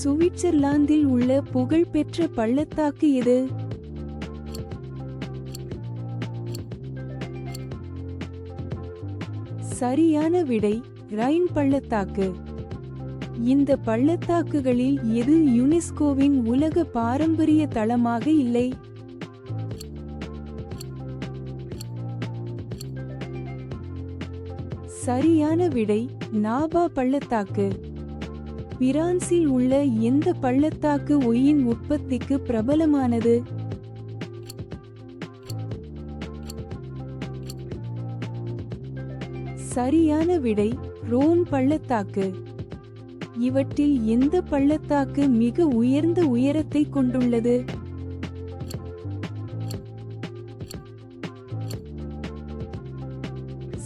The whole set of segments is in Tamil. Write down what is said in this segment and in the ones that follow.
சுவிட்சர்லாந்தில் உள்ள புகழ்பெற்ற பள்ளத்தாக்கு எது? சரியான விடை ரைன் பள்ளத்தாக்கு. இந்த பள்ளத்தாக்குகளில் எது யுனெஸ்கோவின் உலக பாரம்பரிய தளமாக இல்லை? சரியான விடை நாபா பள்ளத்தாக்கு. பிரான்சில் உள்ள எந்த பள்ளத்தாக்கு ஒயின் உற்பத்திக்கு பிரபலமானது? சரியான விடை ரோன் பள்ளத்தாக்கு. இவற்றில் எந்த பள்ளத்தாக்கு மிக உயர்ந்த உயரத்தை கொண்டுள்ளது?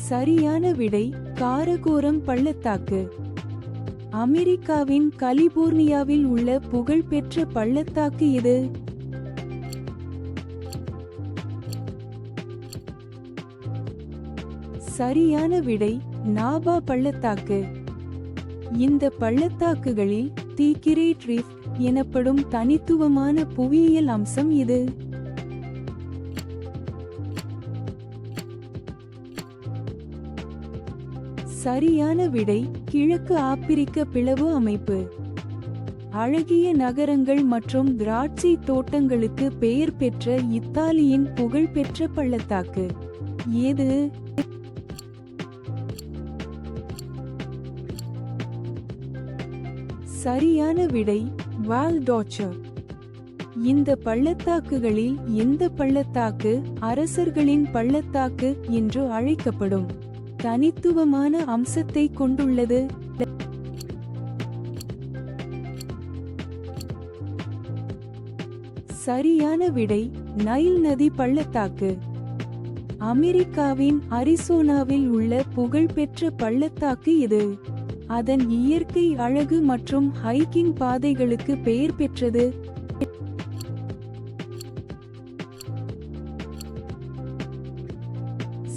சரியான விடை காரகோரம் பள்ளத்தாக்கு. அமெரிக்காவின் கலிபோர்னியாவில் உள்ள புகழ்பெற்ற பள்ளத்தாக்கு எது? சரியான விடை நாபா பள்ளத்தாக்கு. இந்த பள்ளத்தாக்குகளில் தி கிரேட் ரிஃப்ட் எனப்படும் தனித்துவமான புவியியல் அம்சம் இது. சரியான விடை கிழக்கு ஆப்பிரிக்க பிளவு அமைப்பு. அழகிய நகரங்கள் மற்றும் திராட்சை தோட்டங்களுக்கு பெயர் பெற்ற இத்தாலியின் புகழ்பெற்ற பள்ளத்தாக்கு ஏது? சரியான விடை வால் டாச்சர். இந்த பள்ளத்தாக்குகளில் எந்த பள்ளத்தாக்கு அரசர்களின் பள்ளத்தாக்கு என்று அழைக்கப்படும் தனித்துவமான அம்சத்தை கொண்டுள்ளது? சரியான விடை நைல் நதி பள்ளத்தாக்கு. அமெரிக்காவின் அரிசோனாவில் உள்ள புகழ்பெற்ற பள்ளத்தாக்கு இது. அதன் இயற்கை அழகு மற்றும் ஹைக்கிங் பாதைகளுக்கு பெயர் பெற்றது.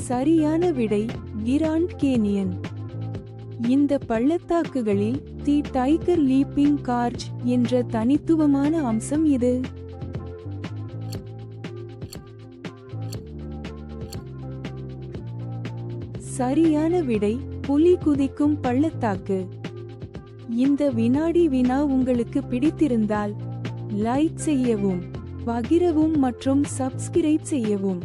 சரியான விடை கிராண்ட் கேனியன். இந்த பள்ளத்தாக்குகளில் தி டைகர் லீப்பிங் கார்ஜ் என்ற தனித்துவமான அம்சம் இது. சரியான விடை புலி குதிக்கும் பள்ளத்தாக்கு. இந்த வினாடி வினா உங்களுக்கு பிடித்திருந்தால் லைக் செய்யவும், பகிரவும் மற்றும் சப்ஸ்கிரைப் செய்யவும்.